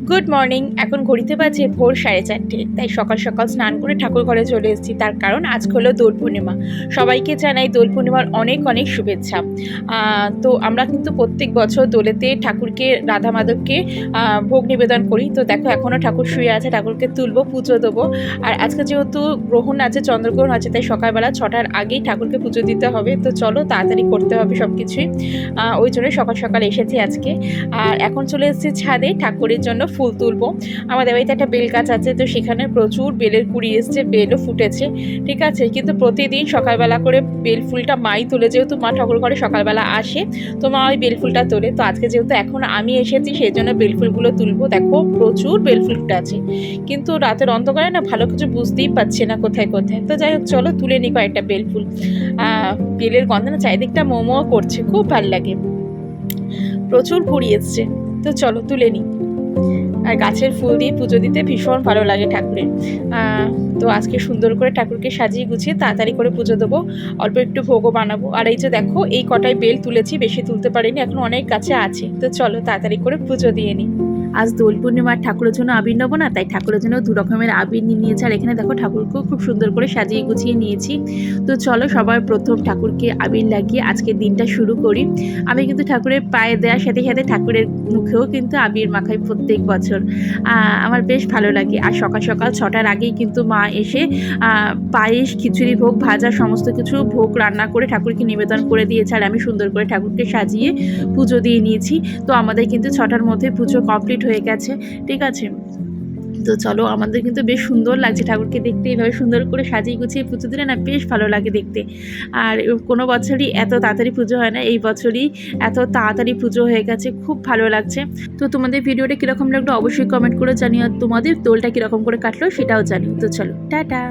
Good morning. এখন ঘড়িতে বাজে ভোর 4:30। তাই সকাল সকাল স্নান করে ঠাকুর ঘরে চলে এসেছি, তার কারণ আজকে হলো দোল পূর্ণিমা। সবাইকে জানাই দোল পূর্ণিমার অনেক অনেক শুভেচ্ছা। তো আমরা কিন্তু প্রত্যেক বছর দোলেতে ঠাকুরকে, রাধা মাধবকে ভোগ নিবেদন করি। তো দেখো এখনও ঠাকুর শুয়ে আছে, ঠাকুরকে তুলবো, পুজো দেবো। আর আজকে যেহেতু গ্রহণ আছে, চন্দ্রগ্রহণ আছে, তাই সকালবেলা 6টার আগেই ঠাকুরকে পুজো দিতে হবে। তো চলো তাড়াতাড়ি করতে হবে সব কিছুই। ওই জন্য সকাল সকাল এসেছি আজকে। আর এখন চলে এসেছি ছাদে ঠাকুরের জন্য ফুল তুলবো। আমাদের বাড়িতে একটা বেল গাছ আছে, তো সেখানে প্রচুর বেলের কুড়ি এসছে, বেলও ফুটেছে, ঠিক আছে। কিন্তু প্রতিদিন সকালবেলা করে বেল ফুলটা মাই তোলে, যেহেতু মা ঠাকুর ঘরে সকালবেলা আসে, তো মা ওই বেল ফুলটা তোলে। তো আজকে যেহেতু এখন আমি এসেছি, সেই জন্য বেল ফুলগুলো তুলবো। দেখো প্রচুর বেল ফুল ফুটে আছে, কিন্তু রাতের অন্ধকারে না ভালো কিছু বুঝতেই পারছি না কোথায় কোথায়। তো যাই হোক, চলো তুলে নি কয়েকটা বেল ফুল। বেলের গন্ধ না চারিদিকটা মোমো করছে, খুব ভালো লাগে, প্রচুর কুড়ি এসছে। তো চলো তুলে নিই। আর গাছের ফুল দিয়ে পুজো দিতে ভীষণ ভালো লাগে ঠাকুরের। তো আজকে সুন্দর করে ঠাকুরকে সাজিয়ে গুছিয়ে তাড়াতাড়ি করে পুজো দেবো, অল্প একটু ভোগও বানাবো। আর এই যে দেখো, এই কটায় বেল তুলেছি, বেশি তুলতে পারিনি, এখন অনেক গাছে আছে। তো চলো তাড়াতাড়ি করে পুজো দিয়ে নিই। আজ দোল পূর্ণিমার ঠাকুরের জন্য আবির নেবো না, তাই ঠাকুরের জন্য 2 রকমের আবির নিয়ে নিয়েছি। আর এখানে দেখো ঠাকুরকেও খুব সুন্দর করে সাজিয়ে গুছিয়ে নিয়েছি। তো চলো সবার প্রথম ঠাকুরকে আবির লাগিয়ে আজকের দিনটা শুরু করি। আমি কিন্তু ঠাকুরের পায়ে দেওয়ার সাথে সাথে ঠাকুরের মুখেও কিন্তু আবির মাখাই প্রত্যেক বছর। আমার বেশ ভালো লাগে। আর সকাল সকাল 6টার আগেই কিন্তু মা এসে পায়েস, খিচুড়ি ভোগ, ভাজা সমস্ত কিছু ভোগ রান্না করে ঠাকুরকে নিবেদন করে দিয়েছে। আর আমি সুন্দর করে ঠাকুরকে সাজিয়ে পুজো দিয়ে নিয়েছি। তো আমাদের কিন্তু 6টার মধ্যে পুজো কমপ্লিট হয়ে গেছে, ঠিক আছে। তো চলো, আমাদের কিন্তু বেশ সুন্দর লাগছে ঠাকুরকে দেখতে। এইভাবে সুন্দর করে সাজিয়ে গুছিয়ে পুজো দিলে না বেশ ভালো লাগে দেখতে। আর কোনো বছরই এত তাড়াতাড়ি পুজো হয় না, এই বছরই এত তাড়াতাড়ি পুজো হয়ে গেছে, খুব ভালো লাগছে। তো তোমাদের ভিডিওটা কীরকম লাগলো অবশ্যই কমেন্ট করে জানিও, আর তোমাদের দোলটা কীরকম করে কাটলো সেটাও জানিও। তো চলো টাটা।